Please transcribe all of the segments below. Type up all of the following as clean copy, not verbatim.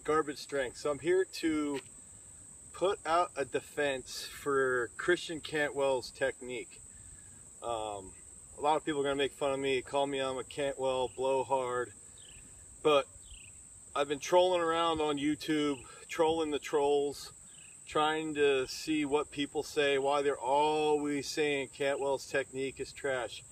garbage strength. So I'm here to put out a defense for Christian Cantwell's technique. A lot of people are going to make fun of me, call me I'm a Cantwell blowhard, but I've been trolling around on YouTube, trolling the trolls, trying to see what people say, why they're always saying Cantwell's technique is trash.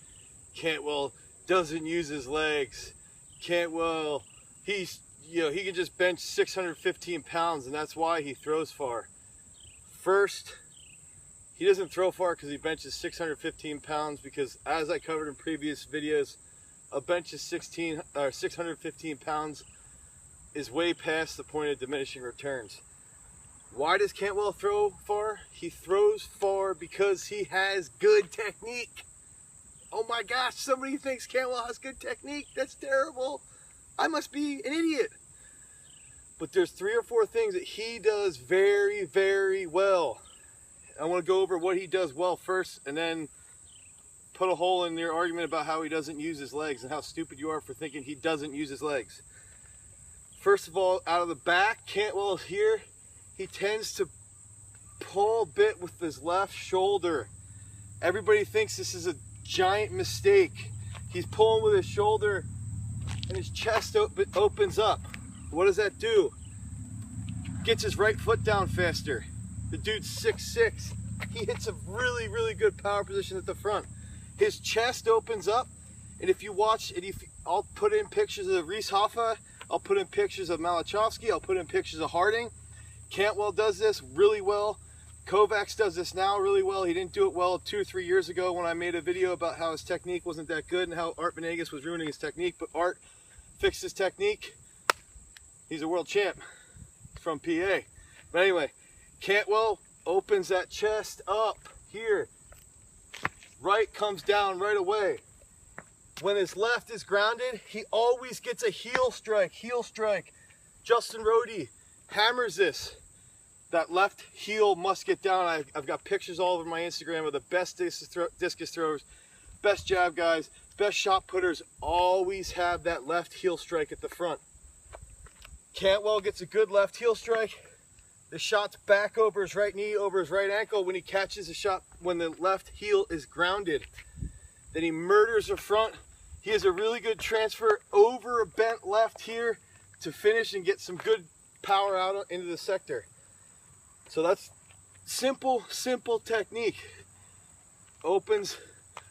Cantwell doesn't use his legs. Cantwell, he can just bench 615 pounds and that's why he throws far. First, he doesn't throw far because he benches 615 pounds, because as I covered in previous videos, a bench of 615 pounds is way past the point of diminishing returns. Why does Cantwell throw far? He throws far because he has good technique. Oh my gosh, somebody thinks Cantwell has good technique. That's terrible. I must be an idiot. But there's 3 or 4 things that he does very, very well. I want to go over what he does well first, and then put a hole in your argument about how he doesn't use his legs and how stupid you are for thinking he doesn't use his legs. First of all, out of the back, Cantwell here, he tends to pull a bit with his left shoulder. Everybody thinks this is a giant mistake. He's pulling with his shoulder and his chest opens up. What does that do? Gets his right foot down faster. The dude's 6'6". He hits a really, really good power position at the front. His chest opens up, and if you watch, I'll put in pictures of Reese Hoffa, I'll put in pictures of Malachowski, I'll put in pictures of Harding. Cantwell does this really well. Kovacs does this now really well. He didn't do it well 2 or 3 years ago when I made a video about how his technique wasn't that good and how Art Venegas was ruining his technique, but Art fixed his technique. He's a world champ from PA. But anyway, Cantwell opens that chest up here. Right comes down right away. When his left is grounded, he always gets a heel strike, heel strike. Justin Rhodey hammers this. That left heel must get down. I've got pictures all over my Instagram of the best discus throwers, best jab guys, best shot putters, always have that left heel strike at the front. Cantwell gets a good left heel strike. The shot's back over his right knee, over his right ankle when he catches a shot when the left heel is grounded. Then he murders the front. He has a really good transfer over a bent left here to finish and get some good power out into the sector. So that's simple technique. Opens,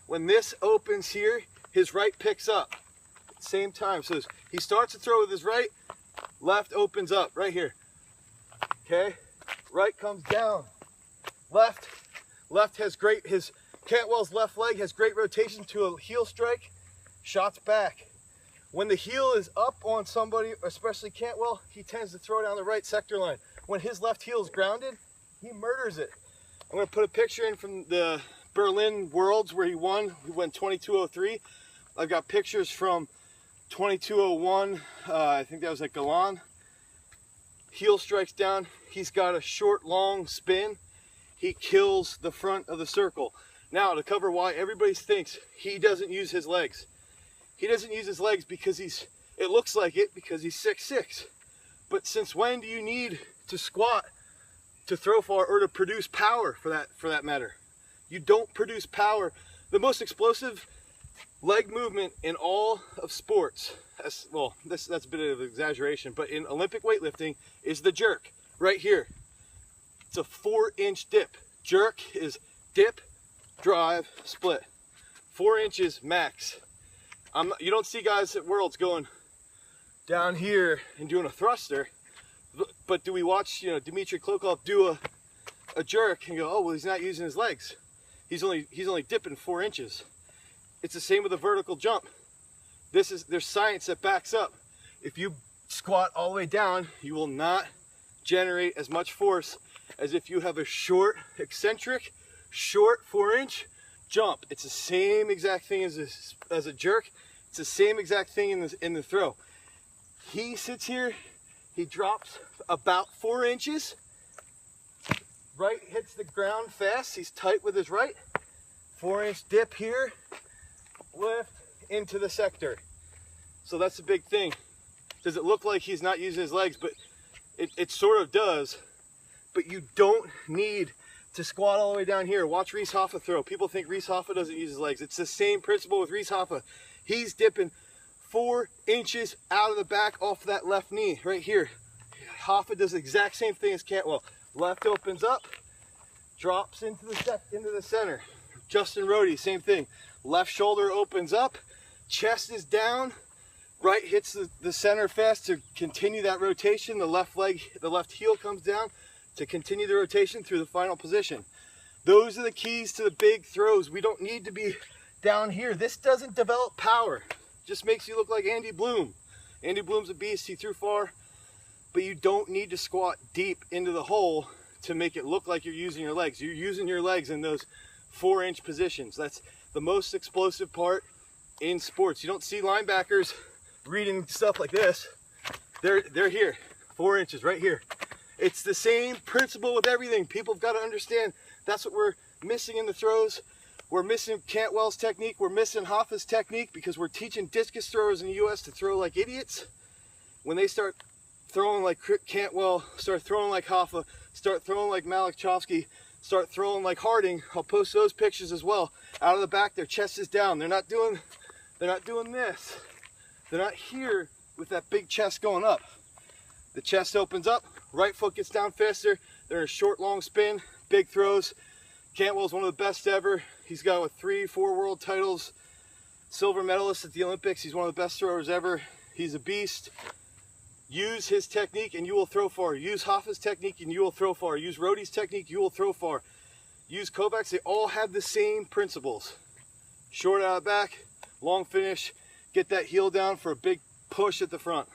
when this opens here, his right picks up at the same time. So he starts to throw with his right, left opens up right here. Okay, right comes down. Left has great, Cantwell's left leg has great rotation to a heel strike, shots back. When the heel is up on somebody, especially Cantwell, he tends to throw down the right sector line. When his left heel is grounded, he murders it. I'm gonna put a picture in from the Berlin Worlds where he won. He went 22:03. I've got pictures from 22:01. I think that was at Galan. Heel strikes down. He's got a short, long spin. He kills the front of the circle. Now, to cover why everybody thinks he doesn't use his legs. He doesn't use his legs because it looks like it because he's 6'6". But since when do you need to squat to throw far or to produce power for that matter? You don't produce power. The most explosive leg movement in all of sports, that's a bit of an exaggeration, but in Olympic weightlifting is the jerk right here. It's a 4-inch dip. Jerk is dip, drive, split. 4 inches max. You don't see guys at Worlds going down here and doing a thruster, but do we watch Dmitry Klokov do a jerk and go, oh well, he's not using his legs. He's only dipping 4 inches. It's the same with a vertical jump. There's science that backs up. If you squat all the way down, you will not generate as much force as if you have a short, eccentric, short 4-inch jump. It's the same exact thing as a jerk. It's the same exact thing in the throw. He sits here, he drops about 4 inches, right hits the ground fast, he's tight with his right, 4-inch dip here, lift into the sector. So that's the big thing. Does it look like he's not using his legs? But It sort of does, but you don't need to squat all the way down here. Watch Reese Hoffa throw. People think Reese Hoffa doesn't use his legs. It's the same principle with Reese Hoffa. He's dipping 4 inches out of the back off that left knee right here. Hoffa does the exact same thing as Cantwell. Left opens up, drops into the center. Justin Rhodey, same thing. Left shoulder opens up, chest is down, right hits the center fast to continue that rotation. The left leg, the left heel comes down to continue the rotation through the final position. Those are the keys to the big throws. We don't need to be down here. This doesn't develop power. Just makes you look like Andy Bloom. Andy Bloom's a beast, he threw far, but you don't need to squat deep into the hole to make it look like you're using your legs. You're using your legs in those 4-inch positions. That's the most explosive part in sports. You don't see linebackers reading stuff like this. They're here, 4 inches right here. It's the same principle with everything. People have got to understand that's what we're missing in the throws. We're missing Cantwell's technique. We're missing Hoffa's technique because we're teaching discus throwers in the U.S. to throw like idiots. When they start throwing like Cantwell, start throwing like Hoffa, start throwing like Malachowski, start throwing like Harding, I'll post those pictures as well. Out of the back, their chest is down. They're not doing this. They're not here with that big chest going up. The chest opens up, right foot gets down faster. They're in a short, long spin, big throws. Cantwell's one of the best ever. He's got with 3, 4 world titles, silver medalist at the Olympics. He's one of the best throwers ever. He's a beast. Use his technique and you will throw far. Use Hoffa's technique and you will throw far. Use Rhodey's technique, you will throw far. Use Kovacs, they all have the same principles. Short out of the back, long finish, get that heel down for a big push at the front.